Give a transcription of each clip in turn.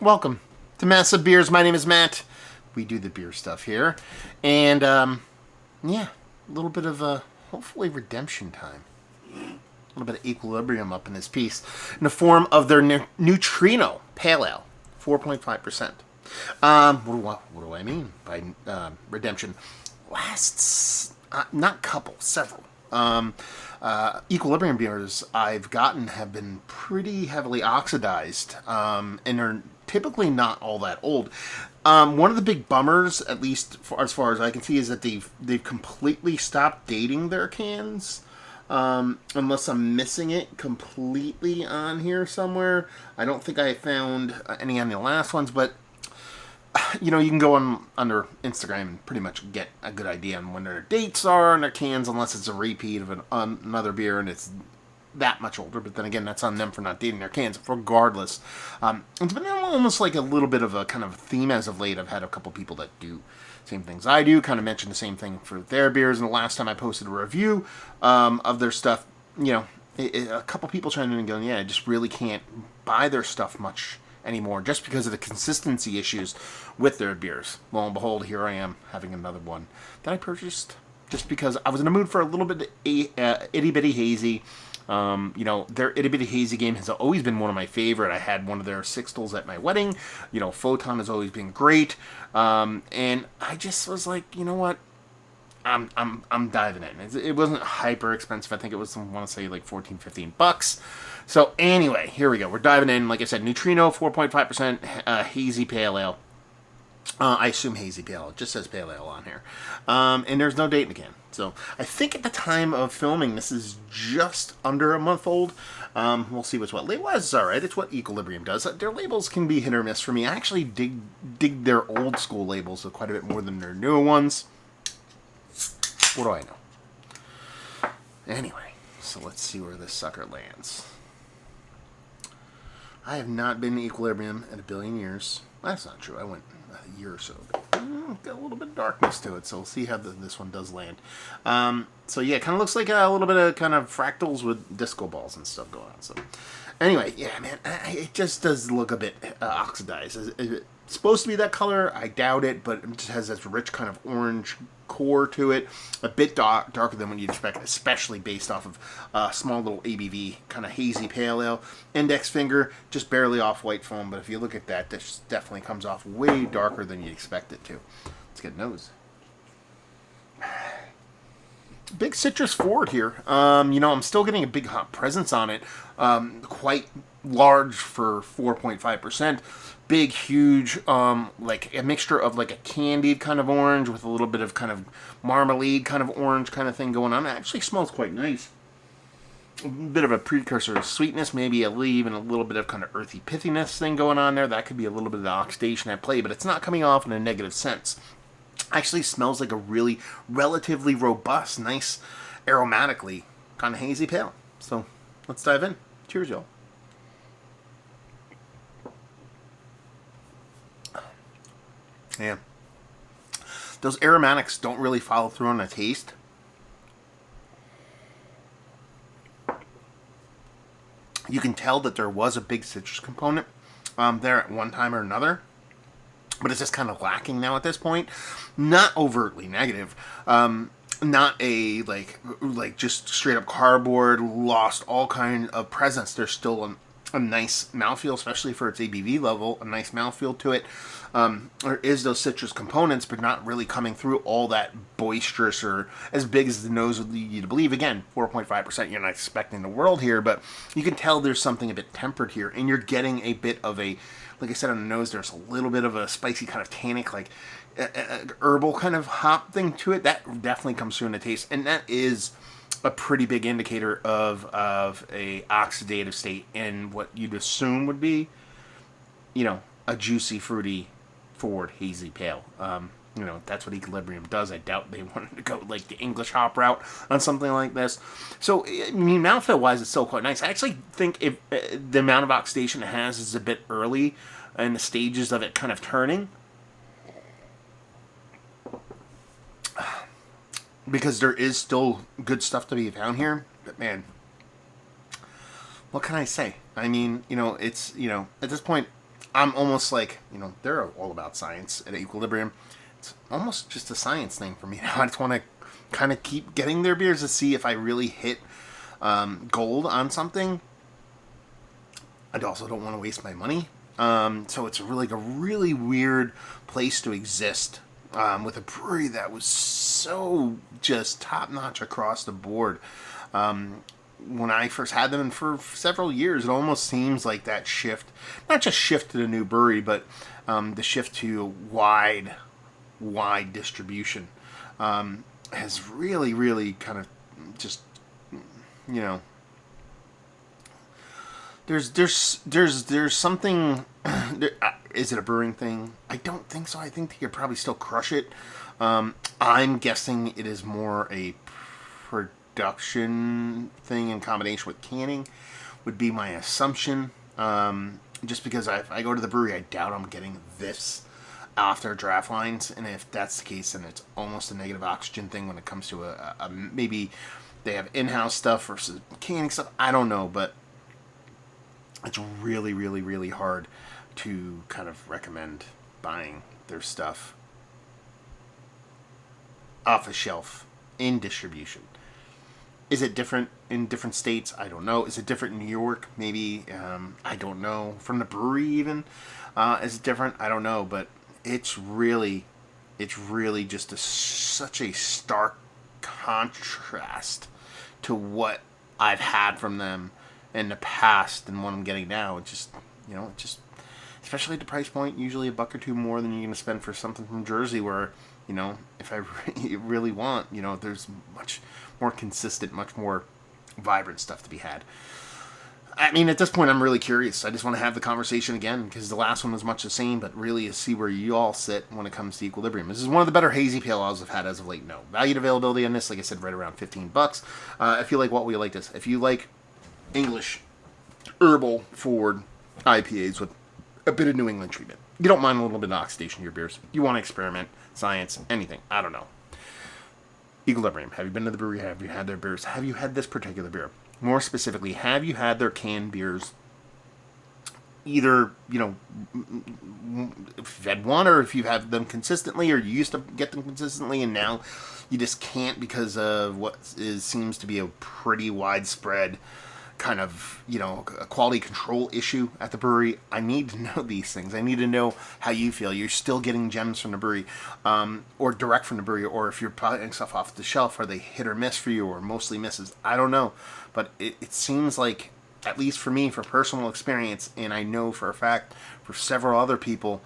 Welcome to Massive Beers. My name is Matt. We do the beer stuff here. And, yeah, a little bit of, hopefully redemption time. A little bit of equilibrium up in this piece in the form of their Neutrino Pale Ale, 4.5%. What do I mean by redemption? Lasts, not couple, several. Equilibrium beers I've gotten have been pretty heavily oxidized and are typically not all that old. One of the big bummers, at least as far as I can see, is that they've completely stopped dating their cans. Unless I'm missing it completely on here somewhere. I don't think I found any on the last ones, but you can go on under Instagram and pretty much get a good idea on when their dates are on their cans, unless it's a repeat of another beer and it's that much older. But then again, that's on them for not dating their cans. Regardless, it's been almost like a little bit of a kind of theme as of late. I've had a couple people that do same things I do, kind of mention the same thing for their beers. And the last time I posted a review of their stuff, a couple people chimed in and going, yeah, I just really can't buy their stuff much anymore just because of the consistency issues with their beers. Lo and behold, here I am having another one that I purchased just because I was in the mood for a little bit of itty bitty hazy. Their itty bitty hazy game has always been one of my favorite. I had one of their sixtels at my wedding. Photon has always been great. And I just was like, you know what? I'm diving in. It wasn't hyper expensive. I think it was, I want to say, like $14-15. So anyway, here we go. We're diving in. Like I said, Neutrino, 4.5% hazy pale ale. I assume hazy pale ale. It just says pale ale on here. And there's no date in the can. So I think at the time of filming, this is just under a month old. We'll see what's what. Label-wise, it's alright. It's what Equilibrium does. Their labels can be hit or miss for me. I actually dig their old school labels quite a bit more than their newer ones. What do I know? Anyway, so let's see where this sucker lands. I have not been to Equilibrium in a billion years. That's not true. I went a year or so ago. Got a little bit of darkness to it, so we'll see how this one does land. So yeah, it kind of looks like a little bit of kind of fractals with disco balls and stuff going on. So anyway, yeah, man, it just does look a bit oxidized. Is it supposed to be that color? I doubt it, but it just has this rich kind of orange core to it, a bit darker than what you'd expect, especially based off of a small little ABV kind of hazy pale ale. Index finger just barely off white foam, but if you look at that, this definitely comes off way darker than you'd expect it to. Let's get nose. Big citrus forward here. I'm still getting a big hop presence on it. Quite large for 4.5%. Big, huge, like a mixture of like a candied kind of orange with a little bit of kind of marmalade kind of orange kind of thing going on. It actually smells quite nice. A bit of a precursor of sweetness, maybe even a little bit of kind of earthy pithiness thing going on there. That could be a little bit of the oxidation at play, but it's not coming off in a negative sense. Actually smells like a really relatively robust, nice, aromatically kind of hazy pale. So let's dive in. Cheers, y'all. Yeah. Those aromatics don't really follow through on the taste. You can tell that there was a big citrus component there at one time or another. But it's just kind of lacking now at this point. Not overtly negative. Not a, like just straight up cardboard, lost all kind of presence. There's still a nice mouthfeel, especially for its ABV level, a nice mouthfeel to it. There is those citrus components, but not really coming through all that boisterous or as big as the nose would lead you to believe. Again, 4.5%, you're not expecting the world here, but you can tell there's something a bit tempered here, and you're getting a bit of a, like I said on the nose, there's a little bit of a spicy kind of tannic, like herbal kind of hop thing to it. That definitely comes through in the taste, and that is a pretty big indicator of a oxidative state in what you'd assume would be, a juicy, fruity, forward, hazy pale. That's what Equilibrium does. I doubt they wanted to go like the English hop route on something like this. So, I mean, mouthfeel-wise, it's still quite nice. I actually think if the amount of oxidation it has is a bit early in the stages of it kind of turning. Because there is still good stuff to be found here. But, man, what can I say? I mean, it's, at this point, I'm almost like, they're all about science at Equilibrium. It's almost just a science thing for me now. I just want to kind of keep getting their beers to see if I really hit gold on something. I also don't want to waste my money. So it's really a really weird place to exist with a brewery that was so just top notch across the board. When I first had them, and for several years, it almost seems like that shift, not just shift to the new brewery, but the shift to wide distribution has really, really kind of just, there's something. Is it a brewing thing? I don't think so. I think they could probably still crush it. I'm guessing it is more a production thing in combination with canning, would be my assumption. Just because if I go to the brewery, I doubt I'm getting this off their draft lines, and if that's the case, then it's almost a negative oxygen thing when it comes to a maybe they have in-house stuff versus canning stuff. I don't know, but it's really, really, really hard to kind of recommend buying their stuff off a shelf in distribution. Is it different in different states? I don't know. Is it different in New York? Maybe. I don't know. From the brewery even? Is it different? I don't know. But it's really just such a stark contrast to what I've had from them in the past and what I'm getting now. It just, especially at the price point, usually a buck or two more than you're going to spend for something from Jersey where, if I really want, there's much more consistent, much more vibrant stuff to be had. I mean, at this point, I'm really curious. I just want to have the conversation again because the last one was much the same, but really see where you all sit when it comes to Equilibrium. This is one of the better hazy pale ales I've had as of late. No value to availability on this, like I said, right around $15. If you like what we like this, if you like English herbal forward IPAs with a bit of New England treatment, you don't mind a little bit of oxidation in your beers, you want to experiment, science, anything, I don't know. Equilibrium. Have you been to the brewery? Have you had their beers? Have you had this particular beer? More specifically, have you had their canned beers? Either, if you've had one, or if you've had them consistently, or you used to get them consistently, and now you just can't because of what seems to be a pretty widespread kind of, a quality control issue at the brewery. I need to know these things. I need to know how you feel. You're still getting gems from the brewery, or direct from the brewery, or if you're buying stuff off the shelf, are they hit or miss for you, or mostly misses? I don't know. But it seems like, at least for me, for personal experience, and I know for a fact for several other people,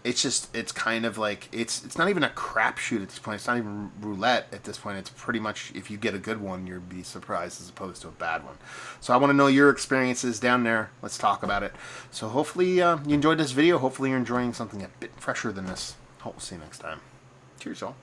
it's kind of like, it's not even a crapshoot at this point. It's not even roulette at this point. It's pretty much, if you get a good one, you'll be surprised as opposed to a bad one. So I want to know your experiences down there. Let's talk about it. So hopefully you enjoyed this video. Hopefully you're enjoying something a bit fresher than this. Hope we'll see you next time. Cheers, y'all.